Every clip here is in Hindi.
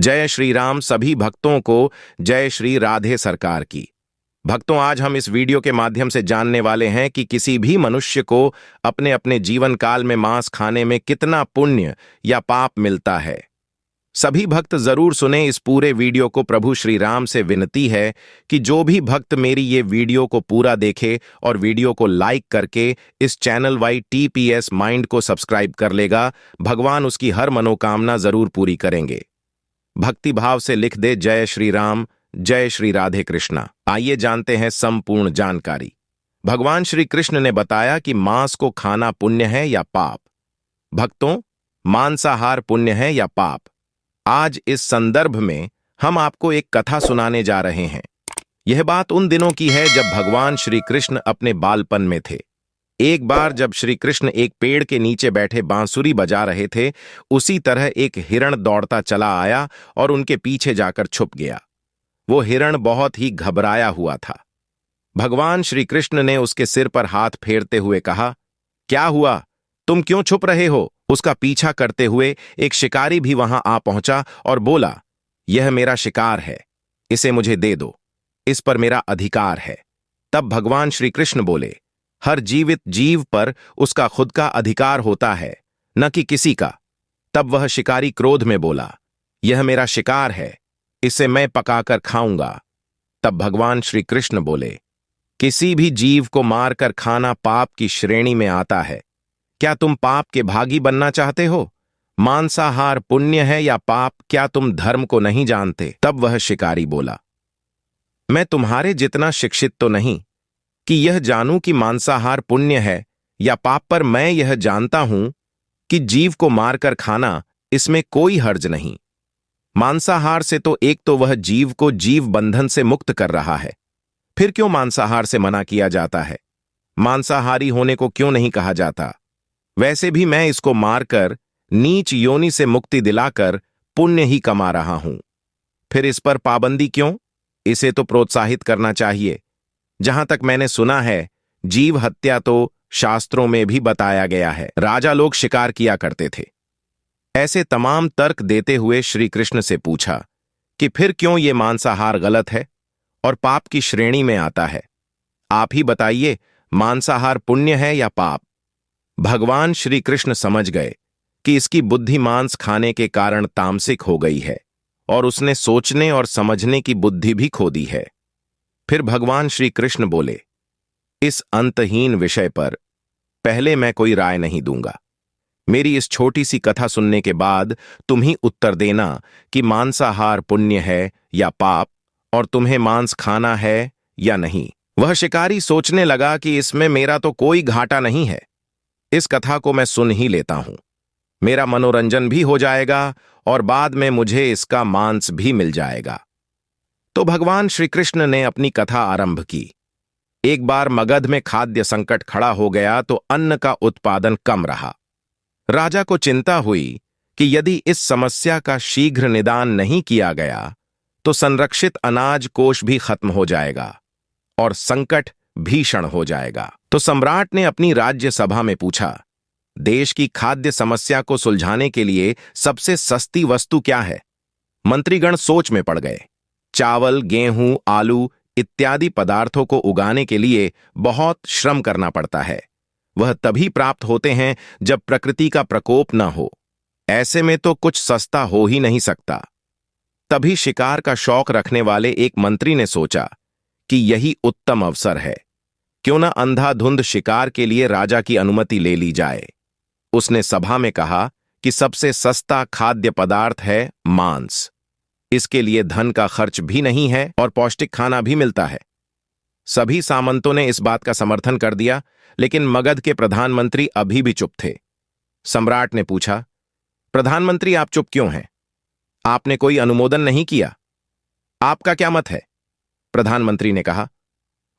जय श्री राम। सभी भक्तों को जय श्री राधे सरकार की। भक्तों, आज हम इस वीडियो के माध्यम से जानने वाले हैं कि किसी भी मनुष्य को अपने अपने जीवन काल में मांस खाने में कितना पुण्य या पाप मिलता है। सभी भक्त जरूर सुने इस पूरे वीडियो को। प्रभु श्री राम से विनती है कि जो भी भक्त मेरी ये वीडियो को पूरा देखे और वीडियो को लाइक करके इस चैनल YTPS माइंड को सब्सक्राइब कर लेगा, भगवान उसकी हर मनोकामना जरूर पूरी करेंगे। भक्ति भाव से लिख दे जय श्री राम, जय श्री राधे कृष्णा। आइए जानते हैं संपूर्ण जानकारी। भगवान श्री कृष्ण ने बताया कि मांस को खाना पुण्य है या पाप। भक्तों, मांसाहार पुण्य है या पाप? आज इस संदर्भ में हम आपको एक कथा सुनाने जा रहे हैं। यह बात उन दिनों की है जब भगवान श्री कृष्ण अपने बालपन में थे। एक बार जब श्री कृष्ण एक पेड़ के नीचे बैठे बांसुरी बजा रहे थे, उसी तरह एक हिरण दौड़ता चला आया और उनके पीछे जाकर छुप गया। वो हिरण बहुत ही घबराया हुआ था। भगवान श्री कृष्ण ने उसके सिर पर हाथ फेरते हुए कहा, क्या हुआ? तुम क्यों छुप रहे हो? उसका पीछा करते हुए एक शिकारी भी वहां आ पहुंचा और बोला, यह मेरा शिकार है, इसे मुझे दे दो, इस पर मेरा अधिकार है। तब भगवान श्री कृष्ण बोले, हर जीवित जीव पर उसका खुद का अधिकार होता है, न कि किसी का। तब वह शिकारी क्रोध में बोला, यह मेरा शिकार है, इसे मैं पकाकर खाऊंगा। तब भगवान श्री कृष्ण बोले, किसी भी जीव को मारकर खाना पाप की श्रेणी में आता है। क्या तुम पाप के भागी बनना चाहते हो? मांसाहार पुण्य है या पाप? क्या तुम धर्म को नहीं जानते? तब वह शिकारी बोला, मैं तुम्हारे जितना शिक्षित तो नहीं कि यह जानूं कि मांसाहार पुण्य है या पाप, पर मैं यह जानता हूं कि जीव को मारकर खाना, इसमें कोई हर्ज नहीं। मांसाहार से तो एक तो वह जीव को जीव बंधन से मुक्त कर रहा है, फिर क्यों मांसाहार से मना किया जाता है? मांसाहारी होने को क्यों नहीं कहा जाता? वैसे भी मैं इसको मारकर नीच योनि से मुक्ति दिलाकर पुण्य ही कमा रहा हूं। फिर इस पर पाबंदी क्यों? इसे तो प्रोत्साहित करना चाहिए। जहां तक मैंने सुना है, जीव हत्या तो शास्त्रों में भी बताया गया है। राजा लोग शिकार किया करते थे। ऐसे तमाम तर्क देते हुए श्री कृष्ण से पूछा कि फिर क्यों ये मांसाहार गलत है और पाप की श्रेणी में आता है? आप ही बताइए, मांसाहार पुण्य है या पाप? भगवान श्री कृष्ण समझ गए कि इसकी बुद्धि मांस खाने के कारण तामसिक हो गई है और उसने सोचने और समझने की बुद्धि भी खो दी है। फिर भगवान श्री कृष्ण बोले, इस अंतहीन विषय पर पहले मैं कोई राय नहीं दूंगा। मेरी इस छोटी सी कथा सुनने के बाद तुम ही उत्तर देना कि मांसाहार पुण्य है या पाप, और तुम्हें मांस खाना है या नहीं। वह शिकारी सोचने लगा कि इसमें मेरा तो कोई घाटा नहीं है, इस कथा को मैं सुन ही लेता हूं। मेरा मनोरंजन भी हो जाएगा और बाद में मुझे इसका मांस भी मिल जाएगा। तो भगवान श्री कृष्ण ने अपनी कथा आरंभ की। एक बार मगध में खाद्य संकट खड़ा हो गया तो अन्न का उत्पादन कम रहा। राजा को चिंता हुई कि यदि इस समस्या का शीघ्र निदान नहीं किया गया तो संरक्षित अनाज कोष भी खत्म हो जाएगा और संकट भीषण हो जाएगा। तो सम्राट ने अपनी राज्य सभा में पूछा, देश की खाद्य समस्या को सुलझाने के लिए सबसे सस्ती वस्तु क्या है? मंत्रीगण सोच में पड़ गए। चावल, गेहूं, आलू इत्यादि पदार्थों को उगाने के लिए बहुत श्रम करना पड़ता है। वह तभी प्राप्त होते हैं जब प्रकृति का प्रकोप न हो। ऐसे में तो कुछ सस्ता हो ही नहीं सकता। तभी शिकार का शौक रखने वाले एक मंत्री ने सोचा कि यही उत्तम अवसर है, क्यों न अंधाधुंध शिकार के लिए राजा की अनुमति ले ली जाए। उसने सभा में कहा कि सबसे सस्ता खाद्य पदार्थ है मांस। इसके लिए धन का खर्च भी नहीं है और पौष्टिक खाना भी मिलता है। सभी सामंतों ने इस बात का समर्थन कर दिया, लेकिन मगध के प्रधानमंत्री अभी भी चुप थे। सम्राट ने पूछा, प्रधानमंत्री आप चुप क्यों हैं? आपने कोई अनुमोदन नहीं किया, आपका क्या मत है? प्रधानमंत्री ने कहा,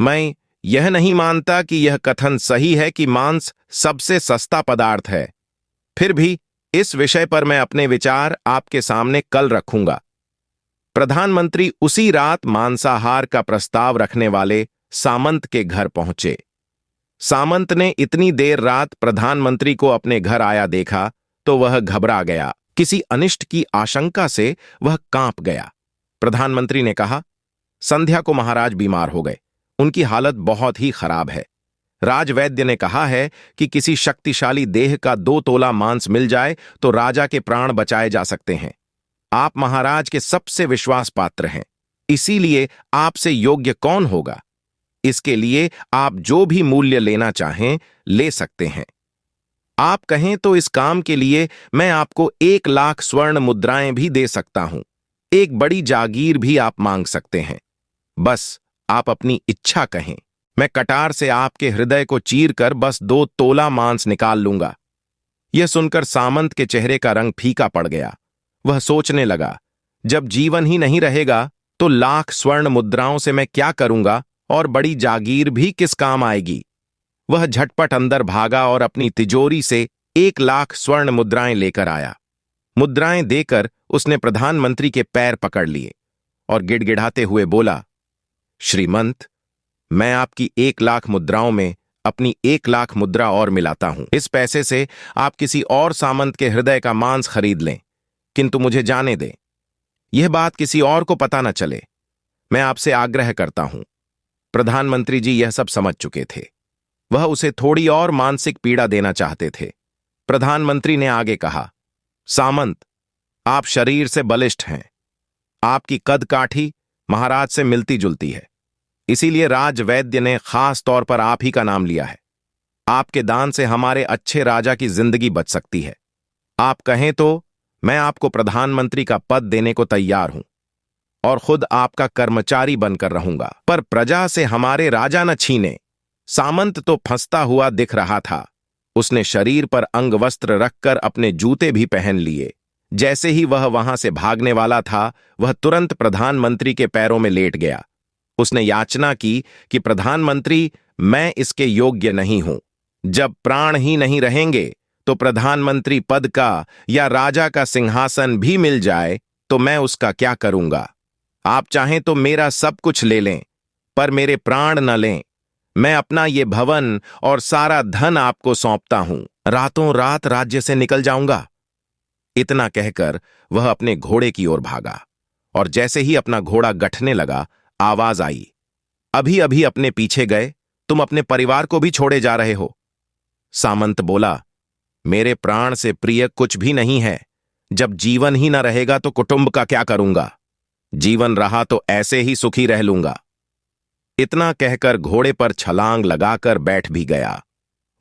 मैं यह नहीं मानता कि यह कथन सही है कि मांस सबसे सस्ता पदार्थ है। फिर भी इस विषय पर मैं अपने विचार आपके सामने कल रखूंगा। प्रधानमंत्री उसी रात मांसाहार का प्रस्ताव रखने वाले सामंत के घर पहुंचे। सामंत ने इतनी देर रात प्रधानमंत्री को अपने घर आया देखा तो वह घबरा गया किसी अनिष्ट की आशंका से वह कांप गया। प्रधानमंत्री ने कहा, संध्या को महाराज बीमार हो गए, उनकी हालत बहुत ही खराब है। राजवैद्य ने कहा है कि किसी शक्तिशाली देह का 2 तोला मांस मिल जाए तो राजा के प्राण बचाए जा सकते हैं। आप महाराज के सबसे विश्वास पात्र हैं, इसीलिए आपसे योग्य कौन होगा? इसके लिए आप जो भी मूल्य लेना चाहें ले सकते हैं। आप कहें तो इस काम के लिए मैं आपको 1 लाख स्वर्ण मुद्राएं भी दे सकता हूं। एक बड़ी जागीर भी आप मांग सकते हैं। बस आप अपनी इच्छा कहें, मैं कटार से आपके हृदय को चीरकर बस 2 तोला मांस निकाल लूंगा। यह सुनकर सामंत के चेहरे का रंग फीका पड़ गया। वह सोचने लगा, जब जीवन ही नहीं रहेगा तो लाख स्वर्ण मुद्राओं से मैं क्या करूंगा और बड़ी जागीर भी किस काम आएगी। वह झटपट अंदर भागा और अपनी तिजोरी से 1 लाख स्वर्ण मुद्राएं लेकर आया। मुद्राएं देकर उसने प्रधानमंत्री के पैर पकड़ लिए और गिड़गिड़ाते हुए बोला, श्रीमंत, मैं आपकी 1 लाख मुद्राओं में अपनी 1 लाख मुद्रा और मिलाता हूं। इस पैसे से आप किसी और सामंत के हृदय का मांस खरीद लें, किंतु मुझे जाने दें, यह बात किसी और को पता न चले। मैं आपसे आग्रह करता हूं। प्रधानमंत्री जी यह सब समझ चुके थे। वह उसे थोड़ी और मानसिक पीड़ा देना चाहते थे। प्रधानमंत्री ने आगे कहा, सामंत, आप शरीर से बलिष्ठ हैं। आपकी कद काठी महाराज से मिलती जुलती है, इसीलिए राजवैद्य ने खास तौर पर आप ही का नाम लिया है। आपके दान से हमारे अच्छे राजा की जिंदगी बच सकती है। आप कहें तो मैं आपको प्रधानमंत्री का पद देने को तैयार हूं और खुद आपका कर्मचारी बनकर रहूंगा, पर प्रजा से हमारे राजा न छीने। सामंत तो फंसता हुआ दिख रहा था। उसने शरीर पर अंगवस्त्र रखकर अपने जूते भी पहन लिए। जैसे ही वह वहां से भागने वाला था, वह तुरंत प्रधानमंत्री के पैरों में लेट गया। उसने याचना की कि प्रधानमंत्री, मैं इसके योग्य नहीं हूं। जब प्राण ही नहीं रहेंगे तो प्रधानमंत्री पद का या राजा का सिंहासन भी मिल जाए तो मैं उसका क्या करूंगा। आप चाहें तो मेरा सब कुछ ले लें, पर मेरे प्राण न लें। मैं अपना ये भवन और सारा धन आपको सौंपता हूं। रातों रात राज्य से निकल जाऊंगा। इतना कहकर वह अपने घोड़े की ओर भागा और जैसे ही अपना घोड़ा गठने लगा, आवाज आई, अभी अभी अपने पीछे गए, तुम अपने परिवार को भी छोड़े जा रहे हो। सामंत बोला, मेरे प्राण से प्रिय कुछ भी नहीं है। जब जीवन ही न रहेगा तो कुटुंब का क्या करूंगा। जीवन रहा तो ऐसे ही सुखी रह लूंगा। इतना कहकर घोड़े पर छलांग लगाकर बैठ भी गया।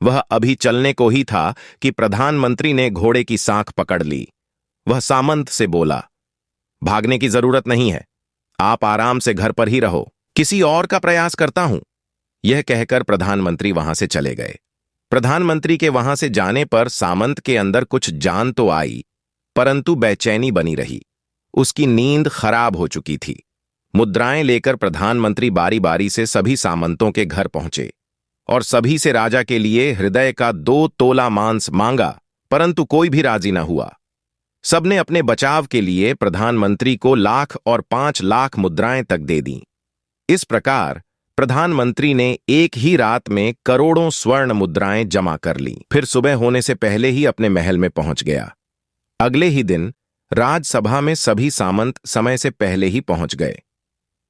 वह अभी चलने को ही था कि प्रधानमंत्री ने घोड़े की सांख पकड़ ली। वह सामंत से बोला, भागने की जरूरत नहीं है, आप आराम से घर पर ही रहो, किसी और का प्रयास करता हूं। यह कहकर प्रधानमंत्री वहां से चले गए। प्रधानमंत्री के वहां से जाने पर सामंत के अंदर कुछ जान तो आई, परंतु बेचैनी बनी रही। उसकी नींद खराब हो चुकी थी। मुद्राएं लेकर प्रधानमंत्री बारी बारी से सभी सामंतों के घर पहुंचे और सभी से राजा के लिए हृदय का 2 तोला मांस मांगा, परंतु कोई भी राजी न हुआ। सबने अपने बचाव के लिए प्रधानमंत्री को 1 लाख और 5 लाख मुद्राएं तक दे दी। इस प्रकार प्रधानमंत्री ने एक ही रात में करोड़ों स्वर्ण मुद्राएं जमा कर लीं। फिर सुबह होने से पहले ही अपने महल में पहुंच गया। अगले ही दिन राजसभा में सभी सामंत समय से पहले ही पहुंच गए।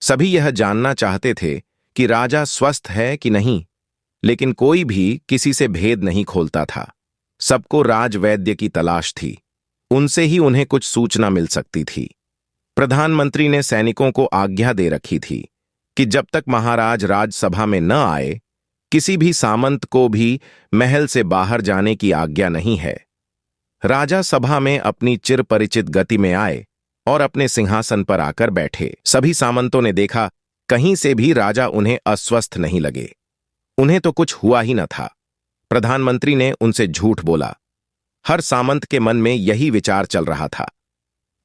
सभी यह जानना चाहते थे कि राजा स्वस्थ है कि नहीं, लेकिन कोई भी किसी से भेद नहीं खोलता था। सबको राजवैद्य की तलाश थी, उनसे ही उन्हें कुछ सूचना मिल सकती थी। प्रधानमंत्री ने सैनिकों को आज्ञा दे रखी थी कि जब तक महाराज राजसभा में न आए, किसी भी सामंत को भी महल से बाहर जाने की आज्ञा नहीं है। राजा सभा में अपनी चिरपरिचित गति में आए और अपने सिंहासन पर आकर बैठे। सभी सामंतों ने देखा, कहीं से भी राजा उन्हें अस्वस्थ नहीं लगे। उन्हें तो कुछ हुआ ही न था। प्रधानमंत्री ने उनसे झूठ बोला। हर सामंत के मन में यही विचार चल रहा था,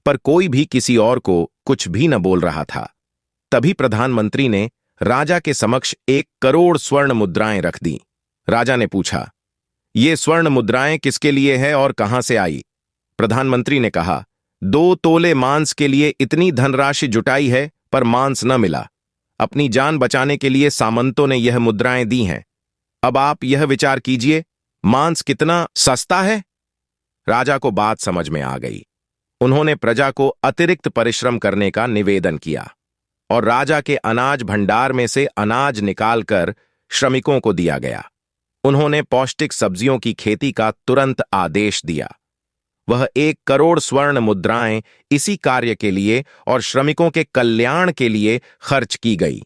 पर कोई भी किसी और को कुछ भी न बोल रहा था। तभी प्रधानमंत्री ने राजा के समक्ष 1 करोड़ स्वर्ण मुद्राएं रख दी। राजा ने पूछा, ये स्वर्ण मुद्राएं किसके लिए है और कहां से आई? प्रधानमंत्री ने कहा, 2 तोले मांस के लिए इतनी धनराशि जुटाई है, पर मांस न मिला। अपनी जान बचाने के लिए सामंतों ने यह मुद्राएं दी हैं। अब आप यह विचार कीजिए, मांस कितना सस्ता है। राजा को बात समझ में आ गई। उन्होंने प्रजा को अतिरिक्त परिश्रम करने का निवेदन किया और राजा के अनाज भंडार में से अनाज निकालकर श्रमिकों को दिया गया। उन्होंने पौष्टिक सब्जियों की खेती का तुरंत आदेश दिया। वह 1 करोड़ स्वर्ण मुद्राएं इसी कार्य के लिए और श्रमिकों के कल्याण के लिए खर्च की गई।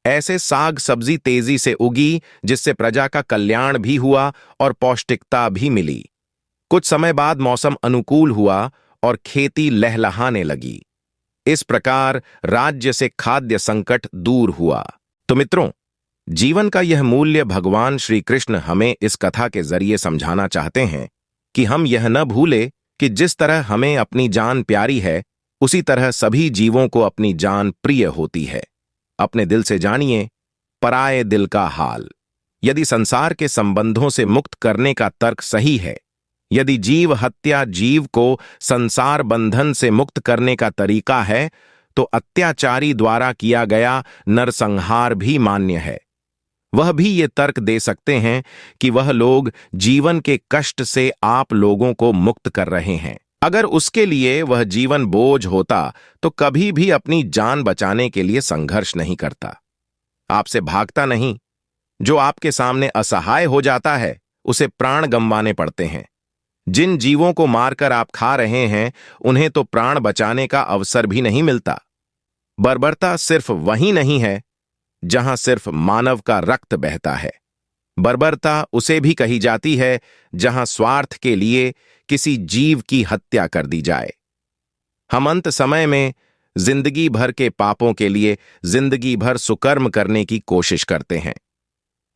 ऐसे साग सब्जी तेजी से उगी जिससे प्रजा का कल्याण भी हुआ और पौष्टिकता भी मिली। कुछ समय बाद मौसम अनुकूल हुआ और खेती लहलहाने लगी। इस प्रकार राज्य से खाद्य संकट दूर हुआ। तो मित्रों, जीवन का यह मूल्य भगवान श्री कृष्ण हमें इस कथा के जरिए समझाना चाहते हैं कि हम यह न भूले कि जिस तरह हमें अपनी जान प्यारी है, उसी तरह सभी जीवों को अपनी जान प्रिय होती है। अपने दिल से जानिए पराये दिल का हाल। यदि संसार के संबंधों से मुक्त करने का तर्क सही है, यदि जीव हत्या जीव को संसार बंधन से मुक्त करने का तरीका है, तो अत्याचारी द्वारा किया गया नरसंहार भी मान्य है। वह भी ये तर्क दे सकते हैं कि वह लोग जीवन के कष्ट से आप लोगों को मुक्त कर रहे हैं। अगर उसके लिए वह जीवन बोझ होता तो कभी भी अपनी जान बचाने के लिए संघर्ष नहीं करता, आपसे भागता नहीं। जो आपके सामने असहाय हो जाता है, उसे प्राण गंवाने पड़ते हैं। जिन जीवों को मारकर आप खा रहे हैं, उन्हें तो प्राण बचाने का अवसर भी नहीं मिलता। बर्बरता सिर्फ वही नहीं है जहां सिर्फ मानव का रक्त बहता है। बर्बरता उसे भी कही जाती है जहां स्वार्थ के लिए किसी जीव की हत्या कर दी जाए। हम अंत समय में जिंदगी भर के पापों के लिए जिंदगी भर सुकर्म करने की कोशिश करते हैं,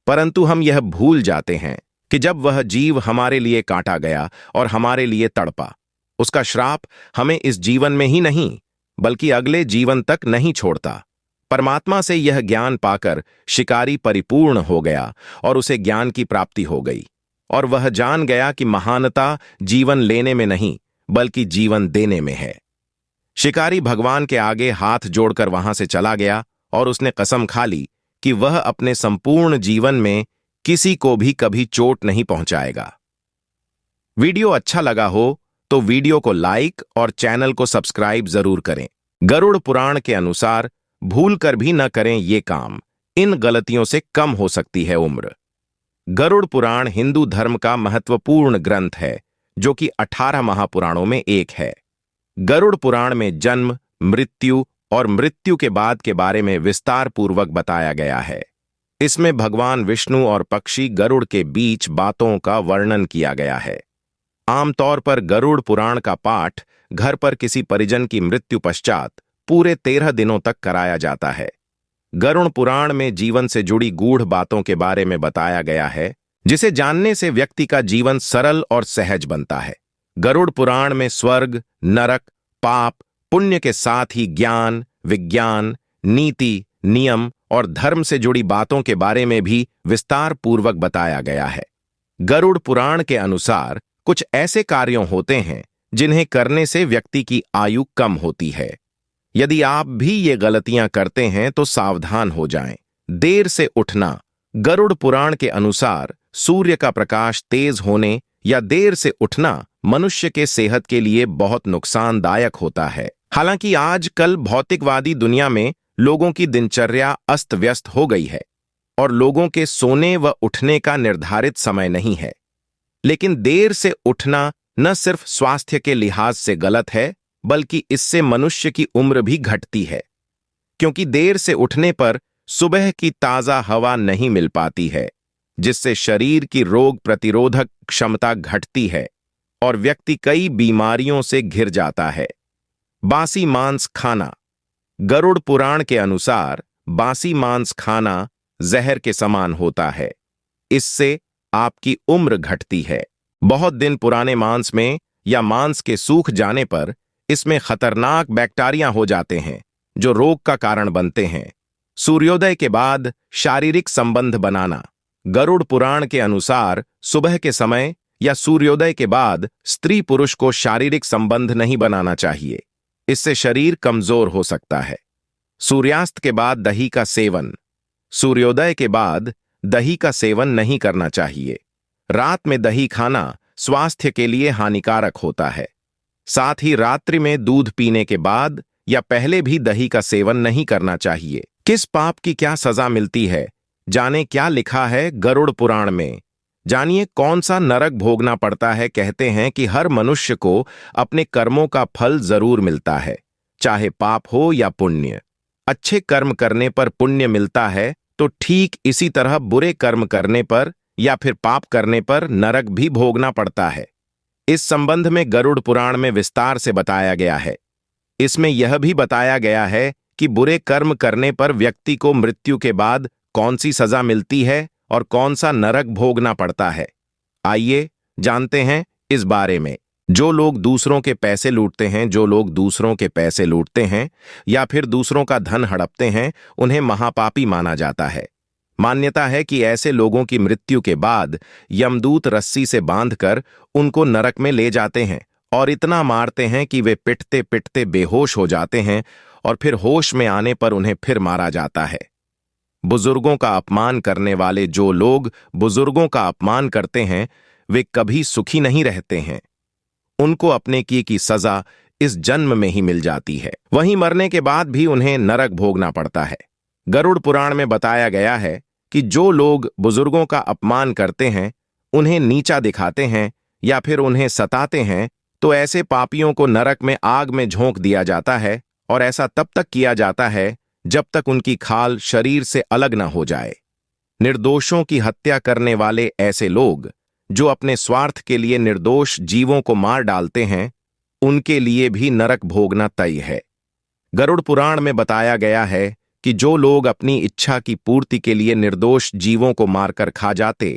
परंतु हम यह भूल जाते हैं कि जब वह जीव हमारे लिए काटा गया और हमारे लिए तड़पा, उसका श्राप हमें इस जीवन में ही नहीं बल्कि अगले जीवन तक नहीं छोड़ता। परमात्मा से यह ज्ञान पाकर शिकारी परिपूर्ण हो गया और उसे ज्ञान की प्राप्ति हो गई, और वह जान गया कि महानता जीवन लेने में नहीं बल्कि जीवन देने में है। शिकारी भगवान के आगे हाथ जोड़कर वहां से चला गया और उसने कसम खा ली कि वह अपने संपूर्ण जीवन में किसी को भी कभी चोट नहीं पहुंचाएगा। वीडियो अच्छा लगा हो तो वीडियो को लाइक और चैनल को सब्सक्राइब जरूर करें। गरुड़ पुराण के अनुसार भूल कर भी न करें ये काम, इन गलतियों से कम हो सकती है उम्र। गरुड़ पुराण हिंदू धर्म का महत्वपूर्ण ग्रंथ है, जो कि 18 महापुराणों में एक है। गरुड़ पुराण में जन्म, मृत्यु और मृत्यु के बाद के बारे में विस्तार पूर्वक बताया गया है। इसमें भगवान विष्णु और पक्षी गरुड़ के बीच बातों का वर्णन किया गया है। आमतौर पर गरुड़ पुराण का पाठ घर पर किसी परिजन की मृत्यु पश्चात पूरे 13 दिनों तक कराया जाता है। गरुड़ पुराण में जीवन से जुड़ी गूढ़ बातों के बारे में बताया गया है, जिसे जानने से व्यक्ति का जीवन सरल और सहज बनता है। गरुड़ पुराण में स्वर्ग, नरक, पाप, पुण्य के साथ ही ज्ञान, विज्ञान, नीति, नियम और धर्म से जुड़ी बातों के बारे में भी विस्तार पूर्वक बताया गया है। गरुड़ पुराण के अनुसार कुछ ऐसे कार्यों होते हैं जिन्हें करने से व्यक्ति की आयु कम होती है। यदि आप भी ये गलतियां करते हैं तो सावधान हो जाएं। देर से उठना। गरुड़ पुराण के अनुसार सूर्य का प्रकाश तेज होने या देर से उठना मनुष्य के सेहत के लिए बहुत नुकसानदायक होता है। हालांकि आजकल भौतिकवादी दुनिया में लोगों की दिनचर्या अस्त व्यस्त हो गई है और लोगों के सोने व उठने का निर्धारित समय नहीं है, लेकिन देर से उठना न सिर्फ स्वास्थ्य के लिहाज से गलत है बल्कि इससे मनुष्य की उम्र भी घटती है, क्योंकि देर से उठने पर सुबह की ताजा हवा नहीं मिल पाती है, जिससे शरीर की रोग प्रतिरोधक क्षमता घटती है और व्यक्ति कई बीमारियों से घिर जाता है। बासी मांस खाना। गरुड़ पुराण के अनुसार बासी मांस खाना जहर के समान होता है। इससे आपकी उम्र घटती है। बहुत दिन पुराने मांस में या मांस के सूख जाने पर इसमें खतरनाक बैक्टीरिया हो जाते हैं जो रोग का कारण बनते हैं। सूर्योदय के बाद शारीरिक संबंध बनाना। गरुड़ पुराण के अनुसार सुबह के समय या सूर्योदय के बाद स्त्री पुरुष को शारीरिक संबंध नहीं बनाना चाहिए, इससे शरीर कमजोर हो सकता है। सूर्यास्त के बाद दही का सेवन। सूर्योदय के बाद दही का सेवन नहीं करना चाहिए। रात में दही खाना स्वास्थ्य के लिए हानिकारक होता है। साथ ही रात्रि में दूध पीने के बाद या पहले भी दही का सेवन नहीं करना चाहिए। किस पाप की क्या सजा मिलती है, जाने क्या लिखा है गरुड़ पुराण में। जानिए कौन सा नरक भोगना पड़ता है। कहते हैं कि हर मनुष्य को अपने कर्मों का फल जरूर मिलता है, चाहे पाप हो या पुण्य। अच्छे कर्म करने पर पुण्य मिलता है, तो ठीक इसी तरह बुरे कर्म करने पर या फिर पाप करने पर नरक भी भोगना पड़ता है। इस संबंध में गरुड़ पुराण में विस्तार से बताया गया है। इसमें यह भी बताया गया है कि बुरे कर्म करने पर व्यक्ति को मृत्यु के बाद कौन सी सजा मिलती है और कौन सा नरक भोगना पड़ता है। आइए जानते हैं इस बारे में। जो लोग दूसरों के पैसे लूटते हैं या फिर दूसरों का धन हड़पते हैं, उन्हें महापापी माना जाता है। मान्यता है कि ऐसे लोगों की मृत्यु के बाद यमदूत रस्सी से बांधकर उनको नरक में ले जाते हैं और इतना मारते हैं कि वे पिटते पिटते बेहोश हो जाते हैं और फिर होश में आने पर उन्हें फिर मारा जाता है। बुजुर्गों का अपमान करने वाले जो लोग बुजुर्गों का अपमान करते हैं, वे कभी सुखी नहीं रहते हैं। उनको अपने किए की सजा इस जन्म में ही मिल जाती है, वहीं मरने के बाद भी उन्हें नरक भोगना पड़ता है। गरुड़ पुराण में बताया गया है कि जो लोग बुजुर्गों का अपमान करते हैं, उन्हें नीचा दिखाते हैं या फिर उन्हें सताते हैं, तो ऐसे पापियों को नरक में आग में झोंक दिया जाता है और ऐसा तब तक किया जाता है जब तक उनकी खाल शरीर से अलग न हो जाए। निर्दोषों की हत्या करने वाले ऐसे लोग जो अपने स्वार्थ के लिए निर्दोष जीवों को मार डालते हैं, उनके लिए भी नरक भोगना तय है। गरुड़ पुराण में बताया गया है कि जो लोग अपनी इच्छा की पूर्ति के लिए निर्दोष जीवों को मारकर खा जाते,